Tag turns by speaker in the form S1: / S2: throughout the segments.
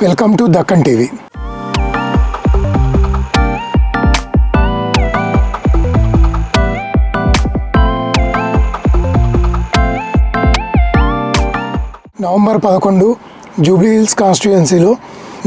S1: Welcome to Deccan TV. November 11 Jubilee Hills కాన్స్టిట్యుయెన్సీలో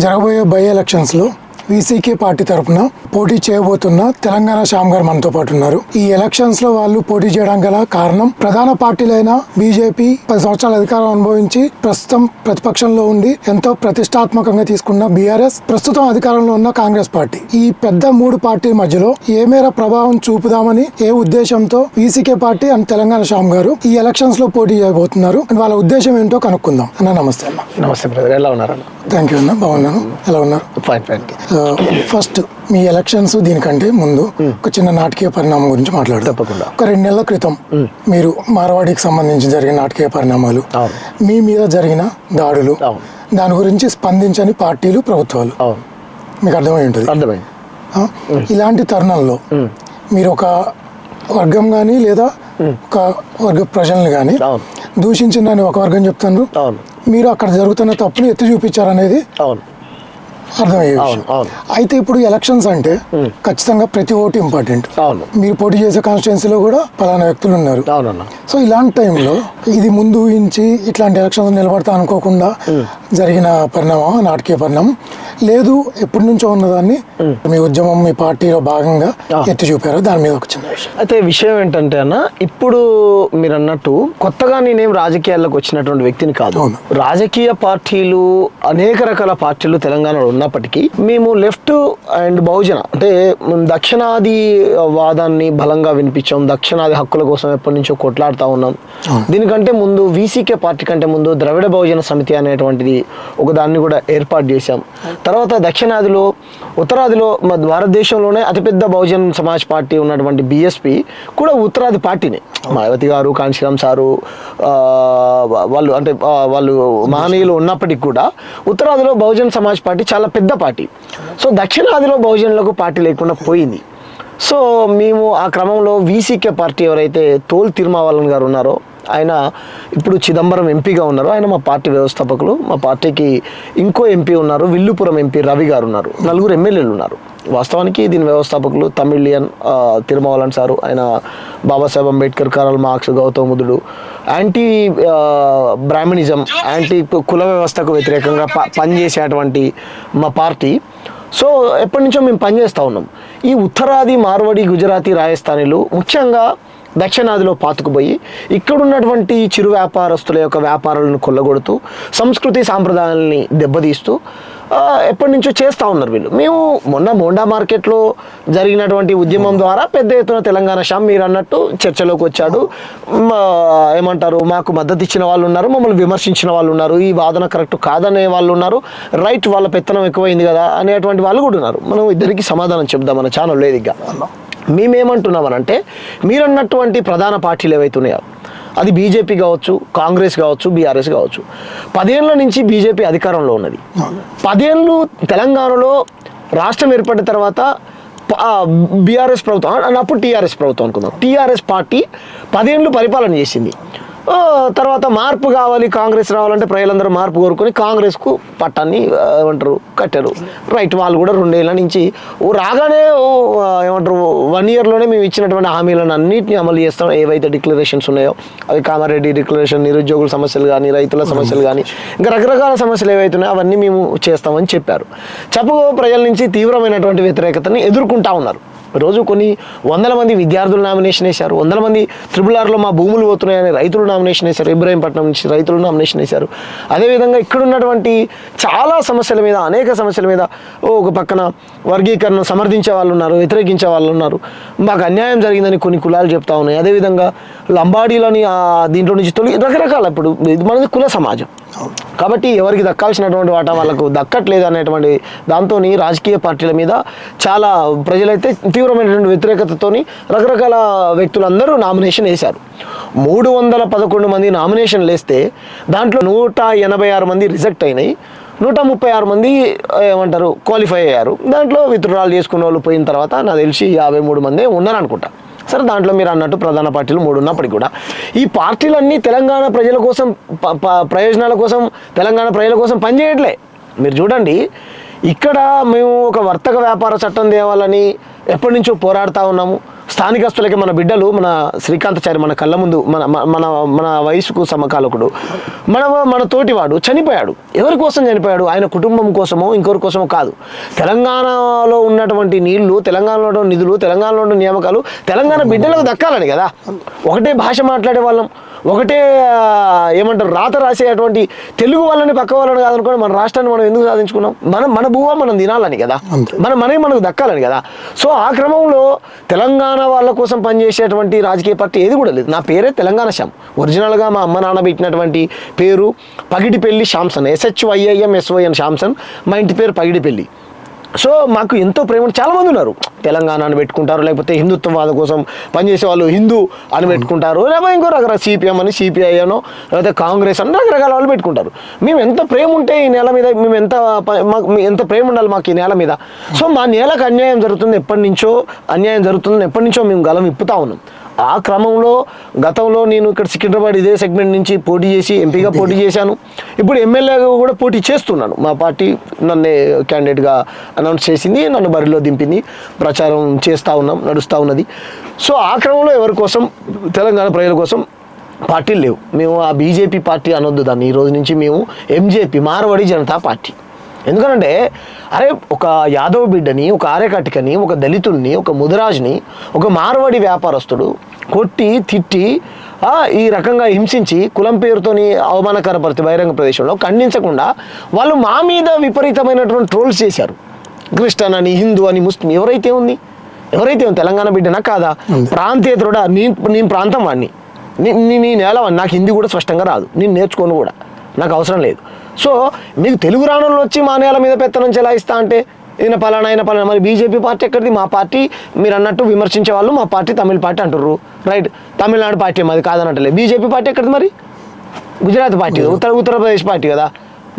S1: జరగబోయే బై ఎలక్షన్స్లో వీసీకే పార్టీ తరఫున పోటీ చేయబోతున్న తెలంగాణ శ్యామ్ గారు మనతో పాటు ఉన్నారు. ఈ ఎలక్షన్స్ లో వాళ్ళు పోటీ చేయడం గల కారణం ప్రధాన పార్టీలైన బీజేపీ 10 సంవత్సరాల అధికారం అనుభవించి ప్రస్తుతం ప్రతిపక్షంలో ఉండి ఎంతో ప్రతిష్టాత్మకంగా తీసుకున్న బీఆర్ఎస్, ప్రస్తుతం అధికారంలో ఉన్న కాంగ్రెస్ పార్టీ. ఈ పెద్ద 3 పార్టీల మధ్యలో ఏ మేర ప్రభావం చూపుదామని ఏ ఉద్దేశంతో VCK party and Telangana Shyam గారు ఈ ఎలక్షన్స్ లో పోటీ చేయబోతున్నారు అండ్ వాళ్ళ ఉద్దేశం ఏంటో కనుక్కుందాం. అన్న నమస్తే. అన్న
S2: నమస్తే బ్రదర్, ఎలా ఉన్నారు?
S1: థ్యాంక్ యూ అన్న, బాగున్నాను. ఎలా ఉన్నారు?
S2: Fine fine.
S1: ఫస్ట్ మీ ఎలక్షన్స్ దీనికంటే ముందు ఒక చిన్న నాటకీయ పరిణామం గురించి మాట్లాడు.
S2: తప్పకుండా.
S1: ఒక 2 నెలల క్రితం మీరు మార్వాడికి సంబంధించి జరిగిన నాటకీయ పరిణామాలు, మీ మీద జరిగిన దాడులు, దాని గురించి స్పందించని పార్టీలు, ప్రభుత్వాలు, మీకు అర్థమై ఉంటుంది. ఇలాంటి తరుణంలో మీరు ఒక వర్గం కానీ లేదా ఒక వర్గ ప్రజల్ని కానీ దూషించిందని ఒక వర్గం చెప్తాను, మీరు అక్కడ జరుగుతున్న తప్పుని ఎత్తి చూపించారనేది అర్థమయ్యే విషయం. అయితే ఇప్పుడు ఎలక్షన్స్ అంటే ఖచ్చితంగా ప్రతి ఓటు ఇంపార్టెంట్. మీరు పోటీ చేసే కాన్స్టిట్యుయెన్సీలో కూడా పలానా వ్యక్తులు ఉన్నారు. సో ఇలాంటి టైంలో ఇది ముందు ఊహించి ఇట్లాంటి ఎలక్షన్స్ నిలబడతా అనుకోకుండా జరిగిన పరిణామం, నాటకీయ పరిణామం లేదు, ఎప్పటి నుంచో ఉన్నదాన్ని మీ ఉద్యమం, మీ పార్టీలో భాగంగా ఎత్తి చూపారు, దాని మీద ఒక చిన్న విషయం.
S2: అయితే విషయం ఏంటంటే అన్న, ఇప్పుడు మీరు అన్నట్టు కొత్తగా నేనేం రాజకీయాల్లోకి వచ్చినటువంటి వ్యక్తిని కాదు. రాజకీయ పార్టీలు, అనేక రకాల పార్టీలు తెలంగాణలో ఉన్నప్పటికీ మేము లెఫ్ట్ అండ్ బహుజన అంటే దక్షిణాది వాదాన్ని బలంగా వినిపించాం. దక్షిణాది హక్కుల కోసం ఎప్పటి నుంచో కొట్లాడుతూ ఉన్నాం. దీనికంటే ముందు వీసీకే పార్టీ కంటే ముందు ద్రవిడ బహుజన సమితి అనేటువంటిది ఒక దాన్ని కూడా ఏర్పాటు చేశాం. తర్వాత దక్షిణాదిలో, ఉత్తరాదిలో భారతదేశంలోనే అతిపెద్ద బహుజన్ సమాజ్ పార్టీ ఉన్నటువంటి బీఎస్పీ కూడా ఉత్తరాది పార్టీనే. మాయావతి గారు, కాంశీరామ్ సారు వాళ్ళు అంటే వాళ్ళు మహనీయులు ఉన్నప్పటికీ కూడా ఉత్తరాదిలో బహుజన్ సమాజ్ పార్టీ చాలా పెద్ద పార్టీ. సో దక్షిణాదిలో బహుజనులకు పార్టీ లేకుండా పోయింది. సో మేము ఆ క్రమంలో వీసీకే పార్టీ ఎవరైతే తోల్ తిరుమావలన్ గారు ఉన్నారో, ఆయన ఇప్పుడు చిదంబరం ఎంపీగా ఉన్నారు. ఆయన మా పార్టీ వ్యవస్థాపకులు. మా పార్టీకి ఇంకో ఎంపీ ఉన్నారు, విల్లుపురం ఎంపీ రవి గారు ఉన్నారు. 4 ఎమ్మెల్యేలు ఉన్నారు. వాస్తవానికి దీని వ్యవస్థాపకులు తమిళియన్ తిరుమావలన్ సారు, ఆయన బాబాసాహెబ్ అంబేద్కర్, కారల్ మార్క్స్, గౌతమ బుద్ధుడు, యాంటీ బ్రాహ్మణిజం, యాంటీ కుల వ్యవస్థకు వ్యతిరేకంగా పనిచేసేటువంటి మా పార్టీ. సో ఎప్పటి నుంచో మేము పనిచేస్తూ ఉన్నాం. ఈ ఉత్తరాది, మార్వాడి, గుజరాతీ, రాజస్థానీలు ముఖ్యంగా దక్షిణాదిలో పాతుకుపోయి ఇక్కడున్నటువంటి చిరు వ్యాపారస్తుల యొక్క వ్యాపారాలను కొల్లగొడుతూ సంస్కృతి సాంప్రదాయాలని దెబ్బతీస్తూ ఎప్పటి నుంచో చేస్తూ ఉన్నారు వీళ్ళు. మేము మొన్న మోండా మార్కెట్లో జరిగినటువంటి ఉద్యమం ద్వారా పెద్ద ఎత్తున తెలంగాణ శ్యామ్ మీరు అన్నట్టు చర్చలోకి వచ్చాడు. ఏమంటారు, మాకు మద్దతు ఇచ్చిన వాళ్ళు ఉన్నారు, మమ్మల్ని విమర్శించిన వాళ్ళు ఉన్నారు, ఈ వాదన కరెక్ట్ కాదనే వాళ్ళు ఉన్నారు, రైట్ వాళ్ళ పెత్తనం ఎక్కువైంది కదా అనేటువంటి వాళ్ళు కూడా ఉన్నారు. మనం ఇద్దరికి సమాధానం చెప్దాం మన ఛానల్ లేదు. ఇక మేమేమంటున్నామనంటే, మీరన్నటువంటి ప్రధాన పార్టీలు ఏవైతున్నాయో అది బీజేపీ కావచ్చు, కాంగ్రెస్ కావచ్చు, బీఆర్ఎస్ కావచ్చు, 10 ఏళ్ళ నుంచి బీజేపీ అధికారంలో ఉన్నది. 10 ఏళ్ళు తెలంగాణలో రాష్ట్రం ఏర్పడిన తర్వాత బీఆర్ఎస్ ప్రభుత్వం, అప్పుడు టీఆర్ఎస్ ప్రభుత్వం అనుకుందాం, టీఆర్ఎస్ పార్టీ 10 ఏళ్ళు పరిపాలన చేసింది. తర్వాత మార్పు కావాలి, కాంగ్రెస్ రావాలంటే ప్రజలందరూ మార్పు కోరుకొని కాంగ్రెస్కు పట్టాన్ని ఏమంటారు కట్టారు. రైట్, వాళ్ళు కూడా 2 ఏళ్ళ నుంచి రాగానే ఏమంటారు 1 ఇయర్లోనే మేము ఇచ్చినటువంటి హామీలను అన్నింటినీ అమలు చేస్తాం. ఏవైతే డిక్లరేషన్స్ ఉన్నాయో అవి కామారెడ్డి డిక్లరేషన్, నిరుద్యోగుల సమస్యలు కానీ, రైతుల సమస్యలు కానీ, ఇంకా రకరకాల సమస్యలు ఏవైతే ఉన్నాయో అవన్నీ మేము చేస్తామని చెప్పారు. ప్రజల నుంచి తీవ్రమైనటువంటి వ్యతిరేకతని ఎదుర్కొంటా ఉన్నారు. రోజు కొన్ని 100 మంది విద్యార్థులు నామినేషన్ వేశారు, 100 మంది RRRలో మా భూములు పోతున్నాయని రైతులు నామినేషన్ వేశారు, ఇబ్రాహీంపట్నం నుంచి రైతులు నామినేషన్ వేశారు. అదేవిధంగా ఇక్కడ ఉన్నటువంటి చాలా సమస్యల మీద, అనేక సమస్యల మీద ఒక పక్కన వర్గీకరణ సమర్థించే వాళ్ళు ఉన్నారు, వ్యతిరేకించే వాళ్ళు ఉన్నారు. మాకు అన్యాయం జరిగిందని కొన్ని కులాలు చెప్తా ఉన్నాయి. అదేవిధంగా లంబాడీలని దీంట్లో నుంచి రకరకాల, ఇప్పుడు ఇది మనది కుల సమాజం కాబట్టి ఎవరికి దక్కాల్సినటువంటి వాటా వాళ్ళకు దక్కట్లేదు అనేటువంటి దాంతో రాజకీయ పార్టీల మీద చాలా ప్రజలైతే తీవ్రమైనటువంటి వ్యతిరేకతతోని రకరకాల వ్యక్తులందరూ నామినేషన్ వేశారు. 311 మంది నామినేషన్లు వేస్తే దాంట్లో 186 మంది రిజెక్ట్ అయినాయి, 136 మంది ఏమంటారు క్వాలిఫై అయ్యారు. దాంట్లో విత్డ్రాల్ చేసుకున్న వాళ్ళు పోయిన తర్వాత నాకు తెలిసి 53 మంది ఉన్నారనుకుంటా. సరే, దాంట్లో మీరు అన్నట్టు ప్రధాన పార్టీలు 3 ఉన్నప్పటికీ కూడా ఈ పార్టీలన్నీ తెలంగాణ ప్రజల కోసం, ప్రయోజనాల కోసం, తెలంగాణ ప్రజల కోసం పనిచేయట్లే. మీరు చూడండి, ఇక్కడ మేము ఒక వర్తక వ్యాపార చట్టం తేవాలని ఎప్పటి నుంచో పోరాడుతూ ఉన్నాము. స్థానికస్తులకి మన బిడ్డలు, మన శ్రీకాంతాచారి మన కళ్ళ ముందు మన మన మన వయసుకు సమకాలకుడు, మన తోటివాడు చనిపోయాడు. ఎవరి కోసం చనిపోయాడు? ఆయన కుటుంబం కోసమో ఇంకొకరి కోసమో కాదు. తెలంగాణలో ఉన్నటువంటి నీళ్లు, తెలంగాణలో నిధులు, తెలంగాణలో నియామకాలు తెలంగాణ బిడ్డలకు దక్కాలని కదా. ఒకటే భాష మాట్లాడే వాళ్ళం, ఒకటే ఏమంటారు రాత రాసేటువంటి తెలుగు వాళ్ళని పక్క వాళ్ళని కాదనుకోండి, మన రాష్ట్రాన్ని మనం ఎందుకు సాధించుకున్నాం? మన భూమా మనం తినాలని కదా, మనకు దక్కాలని కదా. సో ఆ క్రమంలో తెలంగాణ వాళ్ళ కోసం పనిచేసేటువంటి రాజకీయ పార్టీ ఏది కూడా లేదు. నా పేరే తెలంగాణ శ్యామ్. ఒరిజినల్గా మా అమ్మ నాన్న పెట్టినటువంటి పేరు పగిడిపెల్లి శాంసన్, SHYIMSYN శాంసన్. మా ఇంటి పేరు పగిడిపెల్లి. సో మాకు ఎంతో ప్రేమ. చాలామంది ఉన్నారు, తెలంగాణ అని పెట్టుకుంటారు, లేకపోతే హిందుత్వవాద కోసం పనిచేసే వాళ్ళు హిందూ అని పెట్టుకుంటారు, లేకపోతే ఇంకో రకరకాల CPM అని, CPI అనో, లేకపోతే కాంగ్రెస్ అని రకరకాల వాళ్ళు పెట్టుకుంటారు. మేము ఎంత ప్రేమ ఉంటే ఈ నేల మీద, మేము ఎంత ప్రేమ ఉండాలి మాకు ఈ నేల మీద. సో మా నేలకు అన్యాయం జరుగుతుంది, ఎప్పటి నుంచో మేము గలం ఇప్పుతా ఉన్నాం. ఆ క్రమంలో గతంలో నేను ఇక్కడ సికింద్రాబాద్ ఇదే సెగ్మెంట్ నుంచి పోటీ చేసి ఎంపీగా పోటీ చేశాను. ఇప్పుడు ఎమ్మెల్యేగా కూడా పోటీ చేస్తున్నాను. మా పార్టీ నన్ను క్యాండిడేట్గా అనౌన్స్ చేసింది, నన్ను బరిలో దింపింది, ప్రచారం నడుస్తూ ఉన్నది. సో ఆ క్రమంలో ఎవరి కోసం, తెలంగాణ ప్రజల కోసం పార్టీలు లేవు. మేము ఆ బీజేపీ పార్టీ అనొద్దు దాన్ని. ఈ రోజు నుంచి మేము MJP, మార్వాడి జనతా పార్టీ. ఎందుకంటే అరే ఒక యాదవ్ బిడ్డని, ఒక ఆర్యకటికని, ఒక దళితుల్ని, ఒక ముదిరాజుని, ఒక మార్వాడి వ్యాపారస్తుడు కొట్టి తిట్టి ఈ రకంగా హింసించి కులం పేరుతోని అవమానకరపరిచి బహిరంగ ప్రదేశంలో ఖండించకుండా వాళ్ళు మా మీద విపరీతమైనటువంటి ట్రోల్స్ చేశారు. క్రిస్టియన్ అని, హిందూ అని, ముస్లిం ఎవరైతే ఉంది తెలంగాణ బిడ్డనా కాదా? ప్రాంతేతరుడా? నేను ప్రాంతం వాడిని, నీ నేల వాడిని. నాకు హిందీ కూడా స్పష్టంగా రాదు, నేను నేర్చుకోను కూడా, నాకు అవసరం లేదు. సో మీకు తెలుగు రాణులు వచ్చి మా నేల మీద పెత్తనం చెలాయిస్తా అంటే ఈయన పలానా. మరి బీజేపీ పార్టీ ఎక్కడిది? మా పార్టీ మీరు అన్నట్టు విమర్శించే వాళ్ళు మా పార్టీ తమిళ పార్టీ అంటుర్రు, రైట్? తమిళనాడు పార్టీ మాది కాదనట్లే. బీజేపీ పార్టీ ఎక్కడిది? మరి గుజరాత్ పార్టీ, ఉత్తరప్రదేశ్ పార్టీ కదా.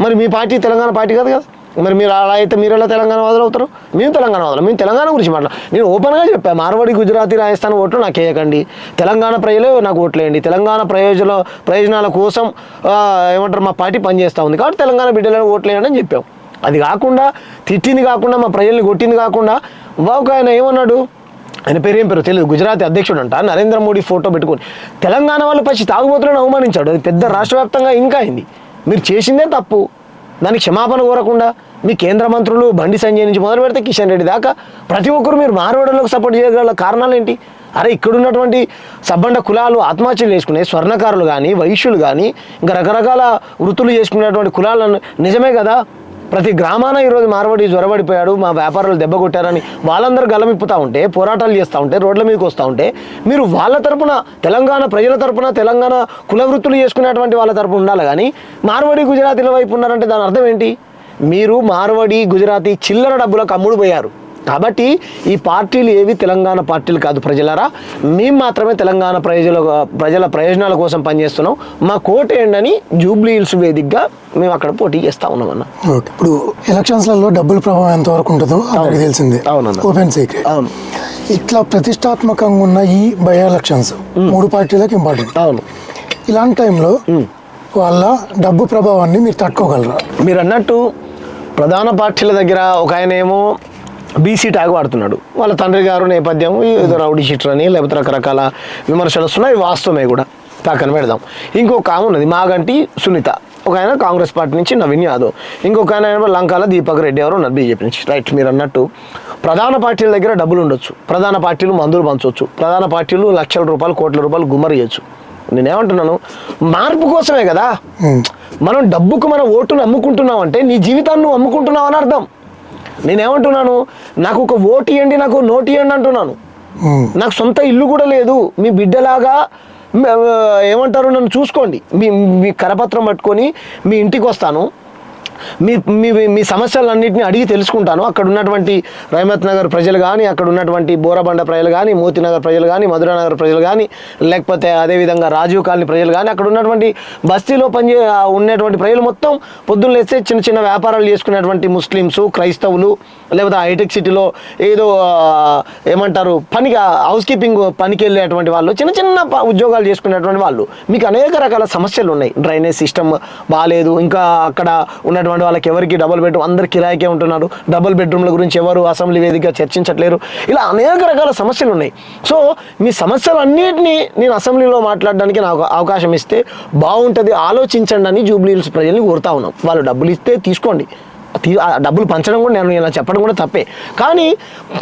S2: మరి మీ పార్టీ తెలంగాణ పార్టీ కాదు కదా. మరి మీరు అలా అయితే మీరు ఎలా తెలంగాణ వాదులు అవుతారు? మేము తెలంగాణ వాదులు, మేము తెలంగాణ గురించి నేను ఓపెన్గా చెప్పాను. మార్వాడి, గుజరాతీ, రాజస్థాన్ ఓట్లు నాకు వేయకండి, తెలంగాణ ప్రజలే నాకు ఓట్లేయండి. తెలంగాణ ప్రయోజనాల కోసం ఏమంటారు మా పార్టీ పనిచేస్తూ ఉంది కాబట్టి తెలంగాణ బిడ్డలను ఓట్లేయండి అని చెప్పాం. అది కాకుండా తిట్టింది కాకుండా, మా ప్రజల్ని కొట్టింది కాకుండా, ఒక ఆయన ఏమన్నాడు, ఆయన ఏం పేరు తెలియదు, గుజరాతీ అధ్యక్షుడు అంట, నరేంద్ర మోడీ ఫోటో పెట్టుకొని తెలంగాణ వాళ్ళు పచ్చి తాగుబోతులను అవమానించాడు. అది పెద్ద రాష్ట్ర వ్యాప్తంగా ఇంకా అయింది. మీరు చేసిందే తప్పు, దానికి క్షమాపణ కోరకుండా మీ కేంద్ర మంత్రులు బండి సంజయ్ నుంచి మొదలు పెడితే కిషన్ రెడ్డి దాకా ప్రతి ఒక్కరు మీరు మార్వాడలకు సపోర్ట్ చేయగల కారణాలు ఏంటి? అరే ఇక్కడ ఉన్నటువంటి సబ్బండ కులాలు ఆత్మహత్యలు చేసుకునే స్వర్ణకారులు కానీ, వైశ్యులు కానీ, ఇంకా రకరకాల వృత్తులు చేసుకునేటువంటి కులాలను నిజమే కదా. ప్రతి గ్రామాన ఈరోజు మార్వాడి జ్వరబడిపోయాడు, మా వ్యాపారాలు దెబ్బ కొట్టారని వాళ్ళందరూ గలమిప్పుతూ ఉంటే, పోరాటాలు చేస్తూ ఉంటే, రోడ్ల మీదకి వస్తూ ఉంటే, మీరు వాళ్ళ తరపున, తెలంగాణ ప్రజల తరపున, తెలంగాణ కుల వృత్తులు చేసుకునేటువంటి వాళ్ళ తరపున ఉండాలి. కానీ మార్వాడి, గుజరాతీల వైపు ఉన్నారంటే దాని అర్థం ఏంటి? మీరు మార్వాడి, గుజరాతీ చిల్లర డబ్బులకు అమ్ముడు పోయారు. కాబట్టి ఈ పార్టీలు ఏవి తెలంగాణ పార్టీలు కాదు ప్రజలారా. మేము మాత్రమే తెలంగాణ ప్రజల ప్రయోజనాల కోసం పనిచేస్తున్నాం. మా కోట ఏంటని జూబ్లీ హిల్స్ వేదికగా మేము అక్కడ పోటీ చేస్తా ఉన్నాం అన్న.
S1: ఇప్పుడు ఎలక్షన్స్లలో డబ్బుల ప్రభావం ఎంతవరకు ఉంటుందో అందరికీ తెలిసిందే, ఓపెన్ సీక్రెట్. ఇట్లా ప్రతిష్టాత్మకంగా ఉన్న ఈ బై ఎలక్షన్స్ 3 పార్టీలకు ఇంపార్టెంట్.
S2: అవును.
S1: ఇలాంటి టైంలో వాళ్ళ డబ్బు ప్రభావాన్ని మీరు తట్టుకోగలరా?
S2: మీరు అన్నట్టు ప్రధాన పార్టీల దగ్గర ఒక ఆయన ఏమో బీసీ ట్యాగ్ వాడుతున్నాడు, వాళ్ళ తండ్రి గారు నేపథ్యం ఏదో రౌడీ షీటర్ అని, లేకపోతే రకరకాల విమర్శలు వస్తున్నాయి, వాస్తవమే కూడా, పక్కన పెడదాం. ఇంకొక ఆమె ఉన్నది మాగంటి సునీత, ఒక ఆయన కాంగ్రెస్ పార్టీ నుంచి నవీన్ యాదవ్, ఇంకొక ఆయన లంకాల దీపక్ రెడ్డి ఎవరు ఉన్నారు బీజేపీ నుంచి, రైట్? మీరు అన్నట్టు ప్రధాన పార్టీల దగ్గర డబ్బులు ఉండొచ్చు, ప్రధాన పార్టీలు మందులు పంచవచ్చు, ప్రధాన పార్టీలు లక్షల రూపాయలు, కోట్ల రూపాయలు గుమ్మరి చేయొచ్చు. నేనేమంటున్నాను, మార్పు కోసమే కదా. మనం డబ్బుకు మన ఓటును అమ్ముకుంటున్నాం అంటే నీ జీవితాన్ని నువ్వు అమ్ముకుంటున్నావు అని అర్థం. నేనేమంటున్నాను, నాకు ఒక ఓటు ఇవ్వండి, నాకు నోటు ఇవ్వండి అంటున్నాను. నాకు సొంత ఇల్లు కూడా లేదు, మీ బిడ్డలాగా ఏమంటారు నన్ను చూసుకోండి, మీ కరపత్రం పట్టుకొని మీ ఇంటికి వస్తాను, మీ మీ మీ సమస్యలన్నింటినీ అడిగి తెలుసుకుంటాను. అక్కడ ఉన్నటువంటి రహమత్ నగర్ ప్రజలు కానీ, అక్కడ ఉన్నటువంటి బోరబండ ప్రజలు కానీ, మోతీనగర్ ప్రజలు కానీ, మధురానగర్ ప్రజలు కానీ, లేకపోతే అదేవిధంగా రాజీవ్ కాలనీ ప్రజలు కానీ, అక్కడ ఉన్నటువంటి బస్తీలో ఉన్నటువంటి ప్రజలు మొత్తం పొద్దున్న లేస్తే చిన్న చిన్న వ్యాపారాలు చేసుకునేటువంటి ముస్లిమ్స్, క్రైస్తవులు, లేకపోతే హైటెక్ సిటీలో ఏదో ఏమంటారు పనికి హౌస్ కీపింగ్ పనికి వెళ్ళేటువంటి వాళ్ళు, చిన్న చిన్న ఉద్యోగాలు చేసుకునేటువంటి వాళ్ళు, మీకు అనేక రకాల సమస్యలు ఉన్నాయి. డ్రైనేజ్ సిస్టమ్ బాగాలేదు, ఇంకా అక్కడ ఉన్నటువంటి ఉన్నటువంటి వాళ్ళకి ఎవరికి డబుల్ బెడ్రూమ్, అందరు కిరాయికే ఉంటున్నారు, డబుల్ బెడ్రూమ్ల గురించి ఎవరు అసెంబ్లీ వేదికగా చర్చించట్లేరు. ఇలా అనేక రకాల సమస్యలు ఉన్నాయి. సో మీ సమస్యలన్నింటినీ నేను అసెంబ్లీలో మాట్లాడడానికి నాకు అవకాశం ఇస్తే బాగుంటుంది, ఆలోచించండి అని జూబ్లీ హిల్స్ ప్రజల్ని కోరుతా ఉన్నాం. వాళ్ళు డబ్బులు ఇస్తే తీసుకోండి, డబ్బులు పంచడం కూడా నేను ఇలా చెప్పడం కూడా తప్పే. కానీ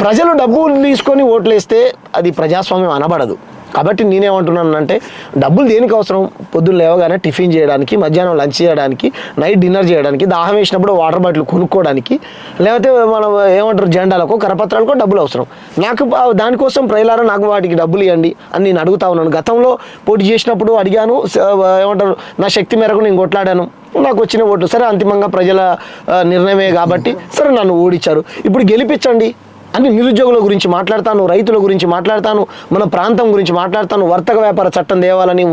S2: ప్రజలు డబ్బులు తీసుకొని ఓట్లు వేస్తే అది ప్రజాస్వామ్యం అనబడదు. కాబట్టి నేనేమంటున్నానంటే డబ్బులు దేనికి అవసరం? పొద్దున్న లేవగానే టిఫిన్ చేయడానికి, మధ్యాహ్నం లంచ్ చేయడానికి, నైట్ డిన్నర్ చేయడానికి, దాహం వేసినప్పుడు వాటర్ బాటిల్ కొనుక్కోవడానికి, లేకపోతే మనం ఏమంటారు జెండాలకో కరపత్రాలకో డబ్బులు అవసరం. నాకు దానికోసం ప్రజలారా నాకు వాటికి డబ్బులు ఇవ్వండి అని నేను అడుగుతా ఉన్నాను. గతంలో పోటీ చేసినప్పుడు అడిగాను, ఏమంటారు నా శక్తి మేరకు నేను కొట్లాడాను, నాకు వచ్చిన ఓట్లు సరే అంతిమంగా ప్రజల నిర్ణయమే కాబట్టి సరే నన్ను ఓడించారు, ఇప్పుడు గెలిపించండి అని నిరుద్యోగుల గురించి మాట్లాడతాను, రైతుల గురించి మాట్లాడతాను, మన ప్రాంతం గురించి మాట్లాడతాను, వర్తక వ్యాపార చట్టం తేవాలని,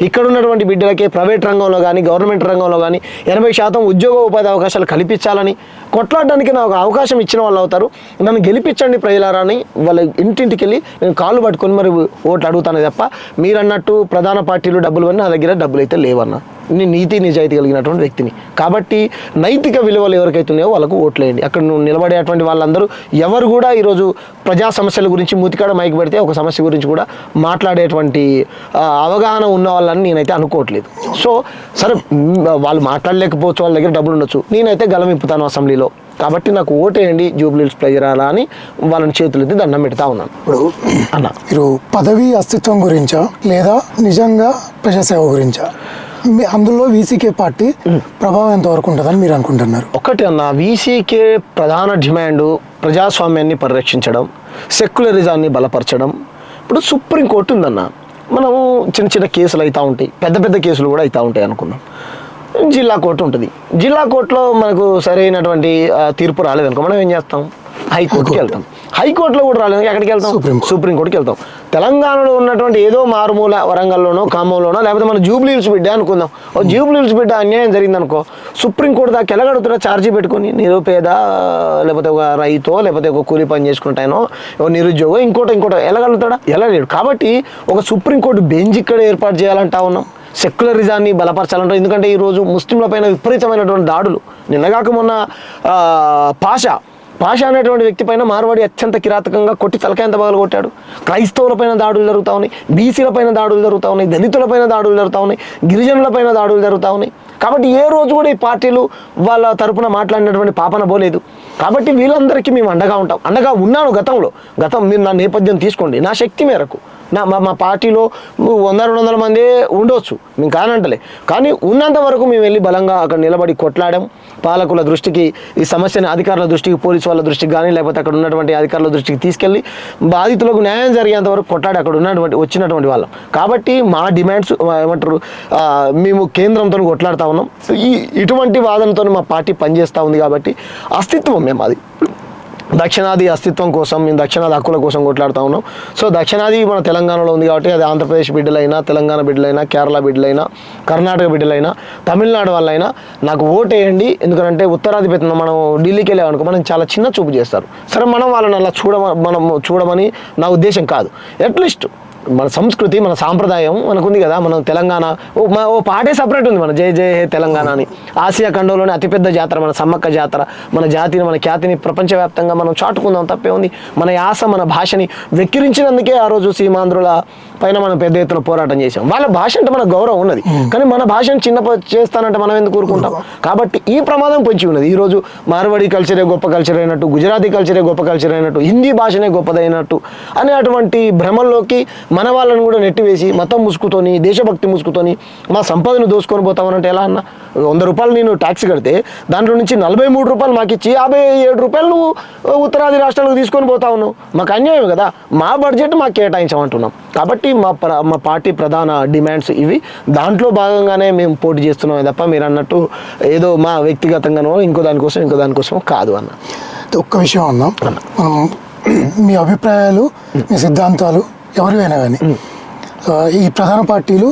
S2: ఇక్కడ ఉన్నటువంటి బిడ్డలకే ప్రైవేట్ రంగంలో కానీ గవర్నమెంట్ రంగంలో కానీ 80% ఉద్యోగ ఉపాధి అవకాశాలు కల్పించాలని కొట్లాడడానికి నాకు అవకాశం ఇచ్చిన వాళ్ళు అవుతారు. నన్ను గెలిపించండి ప్రజలారా అని వాళ్ళ ఇంటింటికి వెళ్ళి నేను కాళ్ళు పట్టుకొని మరి ఓట్లు అడుగుతాను తప్ప మీరు అన్నట్టు ప్రధాన పార్టీలు డబ్బులు అని నా దగ్గర డబ్బులు అయితే లేవన్నా. నేను నీతి నిజాయితీ కలిగినటువంటి వ్యక్తిని కాబట్టి నైతిక విలువలు ఎవరికైతే ఉన్నాయో వాళ్ళకు ఓట్లేయండి. అక్కడ నువ్వు నిలబడేటువంటి వాళ్ళందరూ ఎవరు కూడా ఈరోజు ప్రజా సమస్యల గురించి మూతికాడ మైకి పెడితే ఒక సమస్య గురించి కూడా మాట్లాడేటువంటి అవగాహన ఉన్న వాళ్ళని నేనైతే అనుకోవట్లేదు. సో సరే వాళ్ళు మాట్లాడలేకపోవచ్చు, వాళ్ళ దగ్గర డబ్బులు ఉండొచ్చు, నేనైతే గలం ఇప్పుతాను అసెంబ్లీలో. కాబట్టి నాకు ఓటేయండి జూబ్లీ హిల్స్ ప్రజలారా అని వాళ్ళని చేతులెత్తి దండం పెడతా ఉన్నాను.
S1: ఇప్పుడు అన్న మీరు పదవి అస్తిత్వం గురించా లేదా నిజంగా ప్రజాసేవ గురించా? అందులో వీసీకే పార్టీ ప్రభావం ఎంతవరకు ఉంటుందని మీరు అనుకుంటున్నారు?
S2: ఒకటి అన్న, వీసీకే ప్రధాన డిమాండ్ ప్రజాస్వామ్యాన్ని పరిరక్షించడం, సెక్యులరిజాన్ని బలపరచడం. ఇప్పుడు సుప్రీంకోర్టు ఉందన్న, మనము చిన్న చిన్న కేసులు అవుతూ ఉంటాయి, పెద్ద పెద్ద కేసులు కూడా అవుతూ ఉంటాయి అనుకున్నాం. జిల్లా కోర్టు ఉంటుంది, జిల్లా కోర్టులో మనకు సరైనటువంటి తీర్పు రాలేదనుకో మనం ఏం చేస్తాం? హైకోర్టుకి వెళ్తాం. హైకోర్టులో కూడా రాలేదు, ఎక్కడికి వెళ్తాం? సుప్రీంకోర్టుకి వెళ్తాం. తెలంగాణలో ఉన్నటువంటి ఏదో మారుమూల వరంగల్లోనో ఖమ్మంలోనో లేకపోతే మన జూబ్లీ హిల్స్ బిడ్డ అనుకుందాం, ఓ జూబ్లీ హిల్స్ బిడ్డ అన్యాయం జరిగిందనుకో, సుప్రీంకోర్టు దాకా ఎలాగడుగుతారో ఛార్జీ పెట్టుకొని, నిరుపేద లేకపోతే ఒక రైతో లేకపోతే ఒక కూలి పని చేసుకుంటానో ఒక నిరుద్యోగం ఇంకోటి ఎలాగలుగుతాడా? ఎలా లేడు. కాబట్టి ఒక సుప్రీంకోర్టు బెంచ్ ఇక్కడ ఏర్పాటు చేయాలంటా ఉన్నాం, సెక్యులరిజాన్ని బలపరచాలంటాం. ఎందుకంటే ఈరోజు ముస్లింల పైన విపరీతమైనటువంటి దాడులు, నిన్నగాక మొన్న పాషా అనేటువంటి వ్యక్తి పైన మార్వాడి అత్యంత కిరాతకంగా కొట్టి తలకాయంత పగలు కొట్టాడు. క్రైస్తవుల పైన దాడులు జరుగుతూ ఉన్నాయి, బీసీల పైన దాడులు జరుగుతూ ఉన్నాయి, దళితుల పైన దాడులు జరుగుతూ ఉన్నాయి, గిరిజనుల పైన దాడులు జరుగుతూ ఉన్నాయి. కాబట్టి ఏ రోజు కూడా ఈ పార్టీలు వాళ్ళ తరపున మాట్లాడినటువంటి పాపన పోలేదు. కాబట్టి వీళ్ళందరికీ మేము అండగా ఉంటాం, అండగా ఉన్నాను గతం. మీరు నా నేపథ్యం తీసుకోండి, నా శక్తి మేరకు మా పార్టీలో 100-200 మంది ఉండవచ్చు, మేము కానంటలే, కానీ ఉన్నంత వరకు మేము వెళ్ళి బలంగా అక్కడ నిలబడి కొట్లాడాం. పాలకుల దృష్టికి ఈ సమస్యని, అధికారుల దృష్టికి, పోలీసు వాళ్ళ దృష్టికి కానీ లేకపోతే అక్కడ ఉన్నటువంటి అధికారుల దృష్టికి తీసుకెళ్ళి బాధితులకు న్యాయం జరిగేంత వరకు కొట్లాడి అక్కడ వచ్చినటువంటి వాళ్ళం. కాబట్టి మా డిమాండ్స్ ఏమంటారు, మేము కేంద్రంతో కొట్లాడుతూ ఉన్నాం. ఇటువంటి వాదనతో మా పార్టీ పనిచేస్తూ ఉంది. కాబట్టి అస్తిత్వం మేము అది దక్షిణాది అస్తిత్వం కోసం, మేము దక్షిణాది హక్కుల కోసం కొట్లాడుతూ ఉన్నాం. సో దక్షిణాది మన తెలంగాణలో ఉంది కాబట్టి అది ఆంధ్రప్రదేశ్ బిడ్డలైనా, తెలంగాణ బిడ్డలైనా, కేరళ బిడ్డలైనా, కర్ణాటక బిడ్డలైనా, తమిళనాడు వాళ్ళైనా నాకు ఓటేయండి. ఎందుకంటే ఉత్తరాధిపతి మనం ఢిల్లీకి వెళ్ళామనుకో మనం చాలా చిన్న చూపు చేస్తారు. సరే మనం వాళ్ళని అలా చూడమని నా ఉద్దేశం కాదు. అట్లీస్ట్ మన సంస్కృతి, మన సాంప్రదాయం మనకుంది కదా. మనం తెలంగాణ ఓ పాటే సపరేట్ ఉంది, మన జై జై హే తెలంగాణ అని. ఆసియా ఖండంలోనే అతిపెద్ద జాతర మన సమ్మక్క జాతర. మన జాతిని, మన ఖ్యాతిని ప్రపంచవ్యాప్తంగా మనం చాటుకుందాం, తప్పే ఉంది. మన యాస, మన భాషని వెక్కిరించినందుకే ఆ రోజు సీమాంధ్రుల పైన మనం పెద్ద ఎత్తున పోరాటం చేసాం. వాళ్ళ భాష అంటే మన గౌరవం ఉన్నది, కానీ మన భాషను చిన్న చేస్తానంటే మనం ఎందుకు కోరుకుంటాం? కాబట్టి ఈ ప్రమాదం పొంచి ఉన్నది. ఈరోజు మార్వాడి కల్చరే గొప్ప కల్చర్ అయినట్టు, గుజరాతీ కల్చరే గొప్ప కల్చర్ అయినట్టు, హిందీ భాషనే గొప్పదైనట్టు అనే అటువంటి భ్రమల్లోకి మన వాళ్ళని కూడా నెట్టివేసి మతం ముసుగుతోని, దేశభక్తి ముసుగుతోని మా సంపదను దోసుకొని పోతామనంటే ఎలా అన్న? 100 రూపాయలు నేను ట్యాక్స్ కడితే దాంట్లో నుంచి 43 రూపాయలు మాకు ఇచ్చి 57 రూపాయలు నువ్వు ఉత్తరాది రాష్ట్రాలకు తీసుకొని పోతా ఉన్నావు. మాకు అన్యాయం కదా, మా బడ్జెట్ మాకు కేటాయించమంటున్నాం. కాబట్టి మా పార్టీ ప్రధాన డిమాండ్స్ ఇవి. దాంట్లో భాగంగానే మేము పోటీ చేస్తున్నామే తప్ప మీరు అన్నట్టు ఏదో మా వ్యక్తిగతంగానో ఇంకో దానికోసం కాదు అన్న.
S1: ఒక్క విషయం అన్నా, మనం మీ అభిప్రాయాలు, మీ సిద్ధాంతాలు ఎవరివైనా కానీ ఈ ప్రధాన పార్టీలు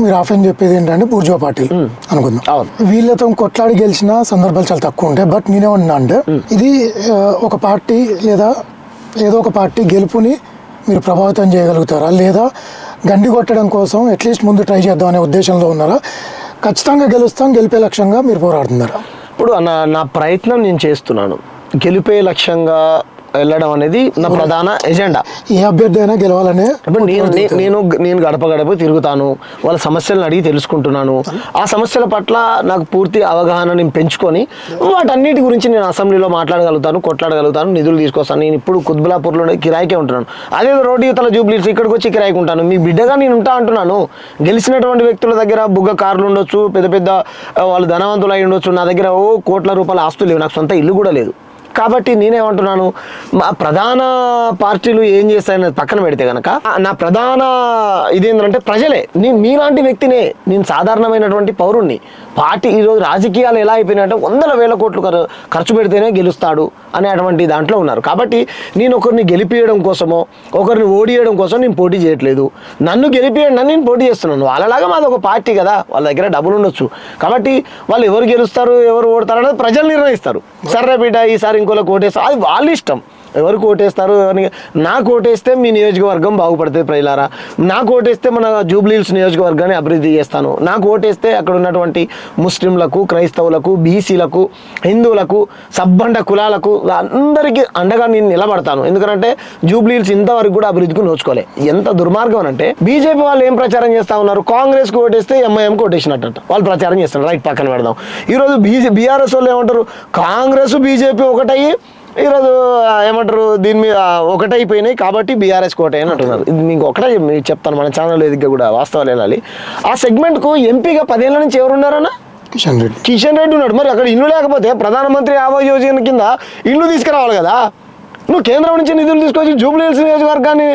S1: మీరు ఆఫ్లైన్ చెప్పేది ఏంటంటే బూర్జువా పార్టీలు అనుకుందాం, వీళ్ళతో కొట్లాడి గెలిచిన సందర్భాలు చాలా తక్కువ ఉంటాయి. బట్ నేనేమన్నా అంటే ఇది ఒక పార్టీ లేదా ఏదో ఒక పార్టీ గెలుపుని మీరు ప్రభావితం చేయగలుగుతారా, లేదా గండి కొట్టడం కోసం అట్లీస్ట్ ముందు ట్రై చేద్దాం అనే ఉద్దేశంలో ఉన్నారా? ఖచ్చితంగా గెలుస్తాం, గెలిపే లక్ష్యంగా మీరు పోరాడుతున్నారా?
S2: ఇప్పుడు నా ప్రయత్నం నేను చేస్తున్నాను. గెలిపే లక్ష్యంగా వెళ్ళడం అనేది నా ప్రధాన ఎజెండా.
S1: ఏ అభ్యర్థి అయినా గెలవాలనే.
S2: ఇప్పుడు నేను గడప గడప తిరుగుతాను, వాళ్ళ సమస్యలను అడిగి తెలుసుకుంటున్నాను. ఆ సమస్యల పట్ల నాకు పూర్తి అవగాహన నేను పెంచుకొని వాటన్నిటి గురించి నేను అసెంబ్లీలో మాట్లాడగలుగుతాను, కొట్లాడగలుగుతాను, నిధులు తీసుకొస్తాను. నేను ఇప్పుడు కుత్బులాపూర్లో కిరాయికే ఉంటున్నాను. అదే రోడ్డు యువతల జూబ్లీస్ ఇక్కడికి వచ్చి కిరాయికి ఉంటాను. మీ బిడ్డగా నేను ఉంటా అంటున్నాను. గెలిచినటువంటి వ్యక్తుల దగ్గర బుగ్గ కార్లు ఉండొచ్చు, పెద్ద పెద్ద వాళ్ళు ధనవంతులు అయి ఉండొచ్చు. నా దగ్గర కోట్ల రూపాయల ఆస్తులు లేవు, నాకు సొంత ఇల్లు కూడా లేదు. కాబట్టి నేనేమంటున్నాను, మా ప్రధాన పార్టీలు ఏం చేస్తాయనేది పక్కన పెడితే కనుక నా ప్రధాన ఇదేంటంటే ప్రజలే. నేను మీలాంటి వ్యక్తినే, నేను సాధారణమైనటువంటి పౌరుణ్ణి. పార్టీ ఈరోజు రాజకీయాలు ఎలా అయిపోయినాయంటే 100,000 కోట్లు ఖర్చు పెడితేనే గెలుస్తాడు అనేటువంటి దాంట్లో ఉన్నారు. కాబట్టి నేను ఒకరిని గెలిపియడం కోసమో ఒకరిని ఓడియడం కోసం నేను పోటీ చేయట్లేదు. నన్ను గెలిపియండి అని నేను పోటీ చేస్తున్నాను. వాళ్ళలాగా మాది ఒక పార్టీ కదా, వాళ్ళ దగ్గర డబ్బులు ఉండొచ్చు. కాబట్టి వాళ్ళు ఎవరు గెలుస్తారు ఎవరు ఓడతారు అనేది ప్రజలు నిర్ణయిస్తారు. సరే బిడ్డ ఈసారి ఇంకోళ్ళకి ఓటేస్తారు, అది వాళ్ళ ఇష్టం. ఎవరికి ఓటేస్తారు ఎవరిని. నాకు ఓటేస్తే మీ నియోజకవర్గం బాగుపడుతుంది ప్రజలారా. నాకు ఓటేస్తే మన జూబ్లీహిల్స్ నియోజకవర్గాన్ని అభివృద్ధి చేస్తాను. నాకు ఓటేస్తే అక్కడ ఉన్నటువంటి ముస్లింలకు, క్రైస్తవులకు, బీసీలకు, హిందువులకు, సబ్బండ కులాలకు అందరికీ అండగా నేను నిలబడతాను. ఎందుకంటే జూబ్లీహిల్స్ ఇంతవరకు కూడా అభివృద్ధికి నోచుకోలే. ఎంత దుర్మార్గం అంటే బీజేపీ వాళ్ళు ఏం ప్రచారం చేస్తూ ఉన్నారు, కాంగ్రెస్కి ఓటేస్తే ఎంఐఎంకి ఓటేసినట్టు వాళ్ళు ప్రచారం చేస్తున్నారు. రైట్, పక్కన పెడదాం. ఈరోజు బీఆర్ఎస్ వాళ్ళు ఏమంటారు, కాంగ్రెస్ బీజేపీ ఒకటయ్యి ఈరోజు ఏమంటారు దీని మీద ఒకటైపోయినాయి కాబట్టి బీఆర్ఎస్ కోట అని అంటున్నారు. ఇది మీకు ఒకటే చెప్తాను, మన ఛానల్ ఎదిగ్గా కూడా వాస్తవాలు వెళ్ళాలి. ఆ సెగ్మెంట్కు ఎంపీగా 10 ఏళ్ళ నుంచి ఎవరు ఉన్నారన్నా? కిషన్ రెడ్డి ఉన్నాడు. మరి అక్కడ ఇల్లు లేకపోతే ప్రధానమంత్రి ఆవాస్ యోజన కింద ఇల్లు తీసుకురావాలి కదా. నువ్వు కేంద్రం నుంచి నిధులు తీసుకొచ్చి జూబ్లీహిల్స్ నియోజకవర్గాన్ని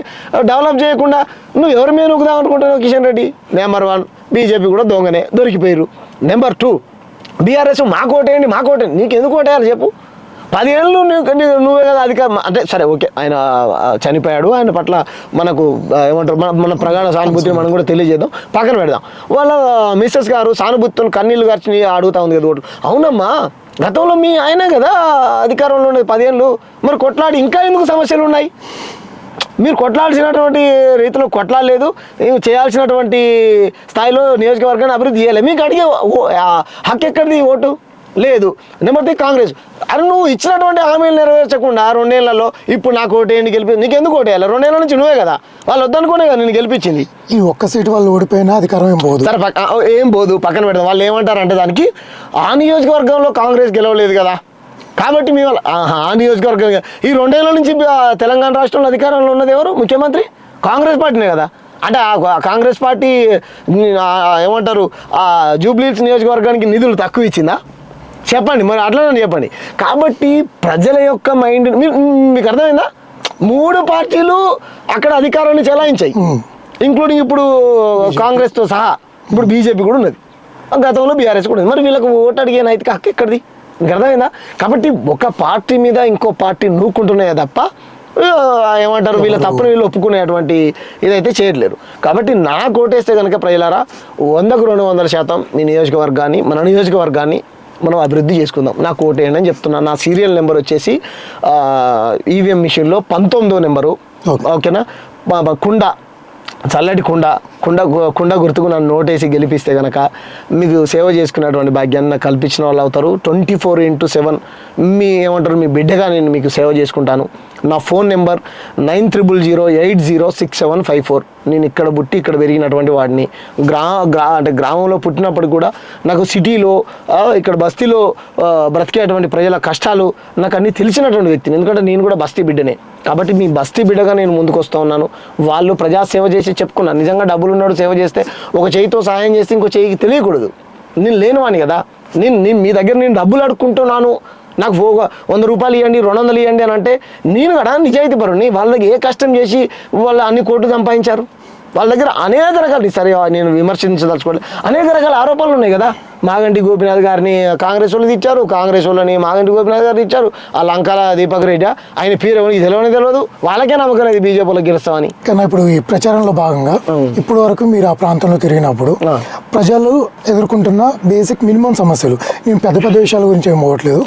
S2: డెవలప్ చేయకుండా నువ్వు ఎవరి మీద నొక్కుదాం అనుకుంటున్నావు? కిషన్ రెడ్డి నెంబర్ 1, బీజేపీ కూడా దొంగనే దొరికిపోయారు. నెంబర్ 2 బీఆర్ఎస్ మాకు ఓటేయండి, మాకు ఓటేయండి. నీకు ఎందుకు ఓటేయాలి చెప్పు? 10 ఏళ్ళు నువ్వే కదా అధికారం అంటే సరే ఓకే, ఆయన చనిపోయాడు, ఆయన పట్ల మనకు ఏమంటారు మన ప్రగాఢ సానుభూతిని మనం కూడా తెలియజేద్దాం, పక్కన పెడదాం. వాళ్ళ మిస్సెస్ గారు సానుభూతితో కన్నీళ్ళు గార్చి అడుగుతా ఉంది కదా ఓటు. అవునమ్మా, గతంలో మీ ఆయనే కదా అధికారంలో ఉండేది 10 ఏళ్ళు. మరి కొట్లాడి ఇంకా ఎందుకు సమస్యలు ఉన్నాయి? మీరు కొట్లాడాల్సినటువంటి రీతిలో కొట్లాడలేదు, చేయాల్సినటువంటి స్థాయిలో నియోజకవర్గాన్ని అభివృద్ధి చేయాలి. మీకు అడిగే హక్కు ఎక్కడిది? ఓటు లేదు. నెంబర్ 3 కాంగ్రెస్. అరే నువ్వు ఇచ్చినటువంటి హామీలు నెరవేర్చకుండా 2 ఏళ్లలో ఇప్పుడు నాకు ఓటేయండి గెలిపి, నీకు ఎందుకు ఓటేయాలి? 2 ఏళ్ళ నుంచి నువ్వే కదా, వాళ్ళు వద్దనుకునే కదా నేను గెలిపించింది.
S1: ఈ ఒక్క సీటు వాళ్ళు ఓడిపోయినా అధికారం ఏం పోదు.
S2: సరే ఏం పోదు, పక్కన పెడదాం. వాళ్ళు ఏమంటారంటే దానికి ఆ నియోజకవర్గంలో కాంగ్రెస్ గెలవలేదు కదా కాబట్టి మీ వాళ్ళు ఆ నియోజకవర్గం. ఈ 2 ఏళ్ళ నుంచి తెలంగాణ రాష్ట్రంలో అధికారంలో ఉన్నది ఎవరు? ముఖ్యమంత్రి కాంగ్రెస్ పార్టీనే కదా. అంటే ఆ కాంగ్రెస్ పార్టీ ఏమంటారు ఆ జూబ్లీహిల్స్ నియోజకవర్గానికి నిధులు తక్కువ ఇచ్చిందా? చెప్పండి, మరి అట్లనే చెప్పండి. కాబట్టి ప్రజల యొక్క మైండ్ మీకు అర్థమైందా? 3 పార్టీలు అక్కడ అధికారాన్ని చెలాయించాయి, ఇంక్లూడింగ్ ఇప్పుడు కాంగ్రెస్తో సహా. ఇప్పుడు బీజేపీ కూడా ఉన్నది, గతంలో బీఆర్ఎస్ కూడా ఉంది. మరి వీళ్ళకు ఓటు అడిగే నైతిక హక్కు ఎక్కడిది? మీకు అర్థమైందా? కాబట్టి ఒక పార్టీ మీద ఇంకో పార్టీ నూక్కుంటున్నాయే తప్ప ఏమంటారు వీళ్ళ తప్పును వీళ్ళు ఒప్పుకునేటువంటి ఇదైతే చేయట్లేరు. కాబట్టి నాకు ఓటేస్తే కనుక ప్రజలారా 100కు 200% మీ నియోజకవర్గాన్ని, మన నియోజకవర్గాన్ని మనం అభివృద్ధి చేసుకుందాం. నాకు ఓటేయండి అని చెప్తున్నాను. నా సీరియల్ నెంబర్ వచ్చేసి ఈవీఎం మిషన్లో 19వ నెంబరు. ఓకేనా? చల్లటి కుండ గుర్తుకు నన్ను నోటేసి గెలిపిస్తే కనుక మీకు సేవ చేసుకునేటువంటి భాగ్యాన్ని నాకు కల్పించిన వాళ్ళు అవుతారు. 24/7 మీ బిడ్డగా నేను మీకు సేవ చేసుకుంటాను. నా ఫోన్ నెంబర్ 9000806754. నేను ఇక్కడ పుట్టి ఇక్కడ పెరిగినటువంటి వాడిని. అంటే గ్రామంలో పుట్టినప్పుడు కూడా నాకు సిటీలో ఇక్కడ బస్తీలో బ్రతికేటువంటి ప్రజల కష్టాలు నాకు అన్నీ తెలిసినటువంటి వ్యక్తిని. ఎందుకంటే నేను కూడా బస్తీ బిడ్డనే. కాబట్టి మీ బస్తీ బిడ్డగా నేను ముందుకు వస్తూ ఉన్నాను. వాళ్ళు ప్రజాసేవ చేసి చెప్పుకున్నాను. నిజంగా డబ్బులు ఉన్నాడు సేవ చేస్తే ఒక చేయితో సహాయం చేస్తే ఇంకో చేయికి తెలియకూడదు. నేను లేనివాని కదా. నేను మీ దగ్గర నేను డబ్బులు అడుక్కుంటున్నాను, నాకు 100 రూపాయలు ఇవ్వండి 200 ఇవ్వండి అని అంటే నేను కూడా నిజాయితీ పరుని. వాళ్ళ దగ్గర ఏ కష్టం చేసి వాళ్ళు అన్ని కోట్లు సంపాదించారు? వాళ్ళ దగ్గర అనేక రకాలు, సరే నేను విమర్శించదలుచుకోలేదు, అనేక రకాల ఆరోపణలు ఉన్నాయి కదా. మాగంటి గోపీనాథ్ గారిని కాంగ్రెస్ వాళ్ళు ఇచ్చారు, కాంగ్రెస్ వాళ్ళని మాగంటి గోపీనాథ్ గారిని ఇచ్చారు. ఆ లంకాల దీపక్ రెడ్డి ఆయన పేరు ఎవరికి తెలియదు, వాళ్ళకే నమ్మకం లేదు బీజేపీలో గెలుస్తామని.
S1: కానీ ఇప్పుడు ఈ ప్రచారంలో భాగంగా ఇప్పటి వరకు మీరు ఆ ప్రాంతంలో తిరిగినప్పుడు ప్రజలు ఎదుర్కొంటున్న బేసిక్ మినిమం సమస్యలు, నేను పెద్ద పెద్ద విషయాల గురించి ఏం పోవట్లేదు,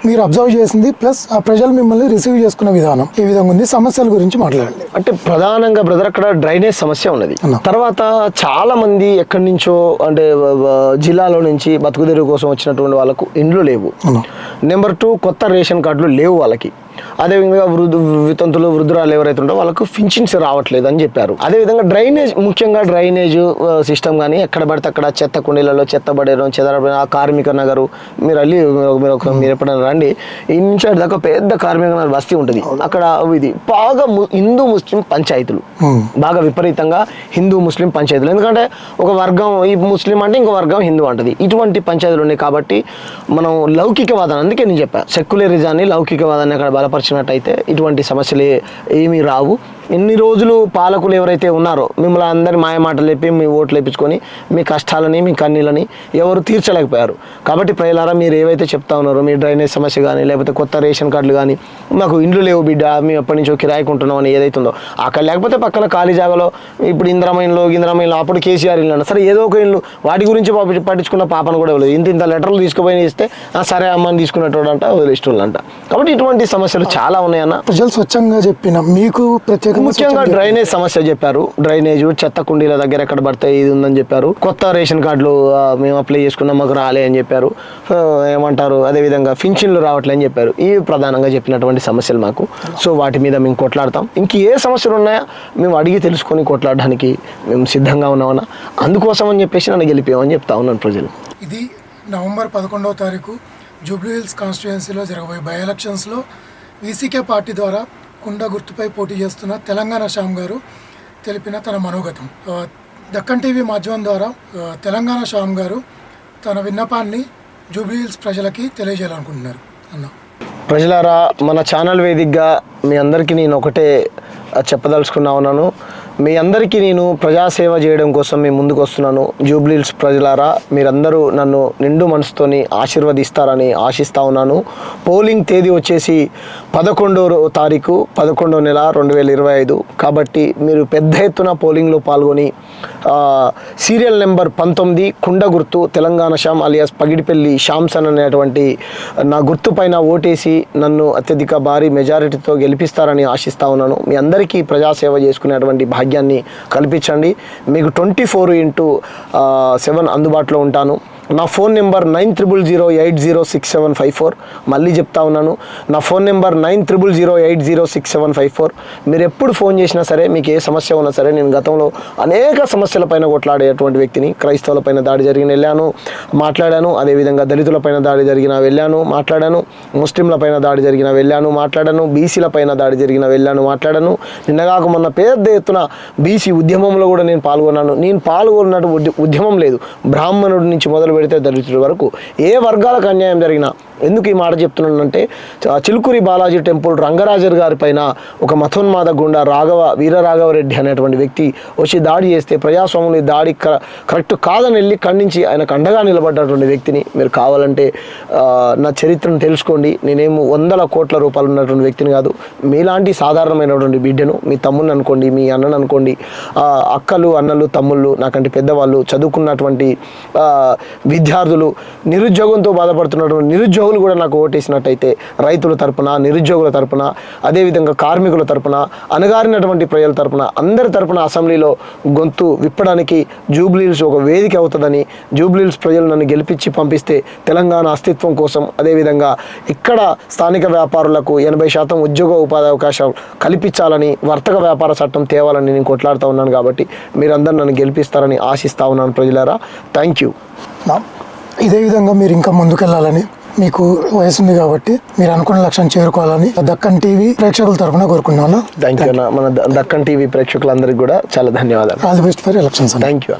S1: మీరు అబ్జర్వ్ చేసింది ప్లస్ ఆ ప్రజలు మిమ్మల్ని రిసీవ్ చేసుకునే విధానం ఏ విధంగా ఉంది, సమస్యల గురించి మాట్లాడండి.
S2: అంటే ప్రధానంగా బ్రదర్ అక్కడ డ్రైనేజ్ సమస్య ఉన్నది. తర్వాత చాలా మంది ఎక్కడి నుంచో అంటే జిల్లాలో నుంచి బతుకుదెరువు కోసం వచ్చినటువంటి వాళ్ళకు ఇండ్లు లేవు. నెంబర్ 2 కొత్త రేషన్ కార్డులు లేవు వాళ్ళకి. అదేవిధంగా వితంతులు వృద్ధురాలు ఎవరైతే ఉంటారో వాళ్ళకు పింఛన్స్ రావట్లేదు అని చెప్పారు. అదేవిధంగా డ్రైనేజ్, ముఖ్యంగా డ్రైనేజ్ సిస్టమ్ కానీ ఎక్కడ పడితే అక్కడ చెత్త కుండీలలో చెత్త పడేయడం, చెదరపడిన ఆ కార్మిక నగరు మీరు వెళ్ళి మీరు ఎప్పుడైనా రండి, ఇన్సైడ్ దాకా పెద్ద కార్మిక నగర్ బస్తీ ఉంటుంది. అక్కడ ఇది బాగా హిందూ ముస్లిం పంచాయతీలు, బాగా విపరీతంగా హిందూ ముస్లిం పంచాయతీలు. ఎందుకంటే ఒక వర్గం ఈ ముస్లిం అంటే ఇంకో వర్గం హిందూ అంటది. ఇటువంటి పంచాయతీలు ఉన్నాయి కాబట్టి మనం లౌకికవాదాన్ని, అందుకే నేను చెప్పాను సెక్యులరిజాన్ని లౌకికవాదాన్ని అక్కడ బలపరిచినట్టయితే ఇటువంటి సమస్యలు ఏమీ రావు. ఎన్ని రోజులు పాలకులు ఎవరైతే ఉన్నారో మిమ్మల్ని అందరి మాయమాటలు చెప్పి మీ ఓట్లు వేయించుకొని మీ కష్టాలని మీ కన్నీళ్ళని ఎవరు తీర్చలేకపోయారు. కాబట్టి ప్రజలారా మీరు ఏవైతే చెప్తా ఉన్నారో మీ డ్రైనేజ్ సమస్య కానీ లేకపోతే కొత్త రేషన్ కార్డులు కానీ, మాకు ఇండ్లు లేవు బిడ్డ మేము ఎప్పటి నుంచో కిరాయికుంటున్నాం అని ఏదైతే ఉందో అక్కడ, లేకపోతే పక్కన ఖాళీ జాగాలో ఇప్పుడు ఇంద్రమైన్లో అప్పుడు కేసీఆర్ ఇల్లు అన్న సరే ఏదో ఒక ఇల్లు వాటి గురించి పట్టించుకున్న పాపను కూడా ఇవ్వలేదు. ఇంత లెటర్లు తీసుకుపోయి ఇస్తే సరే అమ్మని తీసుకునేటోడు అంట వదిలేటోళ్ళు అంట. కాబట్టి ఇటువంటి సమస్యలు చాలా ఉన్నాయన్న.
S1: ప్రజలు స్వచ్ఛంగా చెప్పిన మీకు ప్రత్యేక
S2: ముఖ్యంగా డ్రైనేజ్ సమస్య చెప్పారు. డ్రైనేజ్ చెత్త కుండీల దగ్గర ఎక్కడ పడతాయి ఇది ఉందని చెప్పారు. కొత్త రేషన్ కార్డులు మేము అప్లై చేసుకున్నాం మాకు రాలే అని చెప్పారు. ఏమంటారు, అదేవిధంగా పింఛన్లు రావట్లే అని చెప్పారు. ఇవి ప్రధానంగా చెప్పినటువంటి సమస్యలు మాకు. సో వాటి మీద మేము కొట్లాడతాం. ఇంక ఏ సమస్యలు ఉన్నాయా మేము అడిగి తెలుసుకొని కొట్లాడడానికి మేము సిద్ధంగా ఉన్నామన్నా. అందుకోసం అని చెప్పేసి నన్ను గెలిపామని చెప్తా ఉన్నాను ప్రజలు.
S1: ఇది నవంబర్ 11వ తారీఖు జూబ్లీ హిల్స్ కాన్స్టిట్యుయెన్సీలో జరగబోయే బై ఎలక్షన్స్లో వీసీకే పార్టీ ద్వారా కుండ గుర్తుపై పోటీ చేస్తున్న తెలంగాణ శ్యామ్ గారు తెలిపిన తన మనోగతం. దక్కన్ టీవీ మాధ్యమం ద్వారా తెలంగాణ శ్యామ్ గారు తన విన్నపాన్ని జూబ్లీ హిల్స్ ప్రజలకి తెలియజేయాలనుకుంటున్నారు. అన్న
S2: ప్రజలారా, మన ఛానల్ వేదికగా మీ అందరికీ నేను ఒకటే చెప్పదలుచుకున్నా ఉన్నాను. మీ అందరికీ నేను ప్రజాసేవ చేయడం కోసం మీ ముందుకు వస్తున్నాను. జూబ్లీ హిల్స్ ప్రజలారా, మీరందరూ నన్ను నిండు మనసుతోని ఆశీర్వదిస్తారని ఆశిస్తూ ఉన్నాను. పోలింగ్ తేదీ వచ్చేసి 11వ తారీఖు 11వ నెల 2025. కాబట్టి మీరు పెద్ద ఎత్తున పోలింగ్లో పాల్గొని సీరియల్ నెంబర్ 19 కుండ గుర్తు తెలంగాణ శ్యామ్ అలియాస్ పగిడిపల్లి శ్యామ్సన్ అనేటువంటి నా గుర్తు పైన ఓటేసి నన్ను అత్యధిక భారీ మెజారిటీతో గెలిపిస్తారని ఆశిస్తూ ఉన్నాను. మీ అందరికీ ప్రజాసేవ చేసుకునేటువంటి భాగ్యాన్ని కల్పించండి. మీకు 24/7 అందుబాటులో ఉంటాను. నా ఫోన్ నెంబర్ 9000806754. మళ్ళీ చెప్తా ఉన్నాను, నా ఫోన్ నెంబర్ 9000806754. మీరు ఎప్పుడు ఫోన్ చేసినా సరే, మీకు ఏ సమస్య ఉన్నా సరే, నేను గతంలో అనేక సమస్యలపైన కొట్లాడేటువంటి వ్యక్తిని. క్రైస్తవులపైన దాడి జరిగిన వెళ్ళాను, మాట్లాడాను. అదేవిధంగా దళితులపైన దాడి జరిగిన వెళ్ళాను, మాట్లాడాను. ముస్లింలపైన దాడి జరిగిన వెళ్ళాను, మాట్లాడాను. బీసీలపైన దాడి జరిగిన వెళ్ళాను, మాట్లాడాను. నిన్నగాక మొన్న పెద్ద ఎత్తున బీసీ ఉద్యమంలో కూడా నేను పాల్గొన్నాను. నేను పాల్గొన్నట్టు ఉద్యమం లేదు. బ్రాహ్మణుడి నుంచి మొదలు పెడితే దళితుల వరకు ఏ వర్గాలకు అన్యాయం జరిగినా, ఎందుకు ఈ మాట చెప్తున్నానంటే, చిలుకూరి బాలాజీ టెంపుల్ రంగరాజర్ గారి పైన ఒక మతోన్మాద గుండా వీరరాఘవరెడ్డి అనేటువంటి వ్యక్తి వచ్చి దాడి చేస్తే ప్రజాస్వామ్యంలో దాడి కరెక్ట్ కాదని వెళ్ళి ఖండించి ఆయనకు అండగా నిలబడ్డటువంటి వ్యక్తిని. మీరు కావాలంటే నా చరిత్రను తెలుసుకోండి. నేనేమో 100 కోట్ల రూపాయలు ఉన్నటువంటి వ్యక్తిని కాదు. మీలాంటి సాధారణమైనటువంటి బిడ్డను, మీ తమ్ముని అనుకోండి, మీ అన్నను అనుకోండి, అక్కలు అన్నలు తమ్ముళ్ళు, నాకంటే పెద్దవాళ్ళు, చదువుకున్నటువంటి విద్యార్థులు, నిరుద్యోగంతో బాధపడుతున్నటువంటి నిరుద్యోగులు కూడా నాకు ఓటేసినట్టయితే రైతుల తరపున, నిరుద్యోగుల తరపున, అదేవిధంగా కార్మికుల తరపున, అణగారినటువంటి ప్రజల తరపున, అందరి తరపున అసెంబ్లీలో గొంతు విప్పడానికి జూబ్లీ హిల్స్ ఒక వేదిక అవుతుందని, జూబ్లీ హిల్స్ ప్రజలు నన్ను గెలిపించి పంపిస్తే తెలంగాణ అస్తిత్వం కోసం, అదేవిధంగా ఇక్కడ స్థానిక వ్యాపారులకు 80% ఉద్యోగ ఉపాధి అవకాశాలు కల్పించాలని, వర్తక వ్యాపార చట్టం తేవాలని నేను కొట్లాడుతూ ఉన్నాను. కాబట్టి మీరందరూ నన్ను గెలిపిస్తారని ఆశిస్తూ ఉన్నాను ప్రజలారా. Thank you.
S1: ఇదే విధంగా మీరు ఇంకా ముందుకెళ్ళాలని, మీకు వయసు ఉంది కాబట్టి మీరు అనుకున్న లక్ష్యం చేరుకోవాలని దక్కన్ టీవీ ప్రేక్షకుల తరఫున కోరుకున్నాను.
S2: Thank you. మన దక్కన్ టీవీ ప్రేక్షకులందరికీ కూడా చాలా ధన్యవాదాలు.
S1: All the best for elections.
S2: Thank you.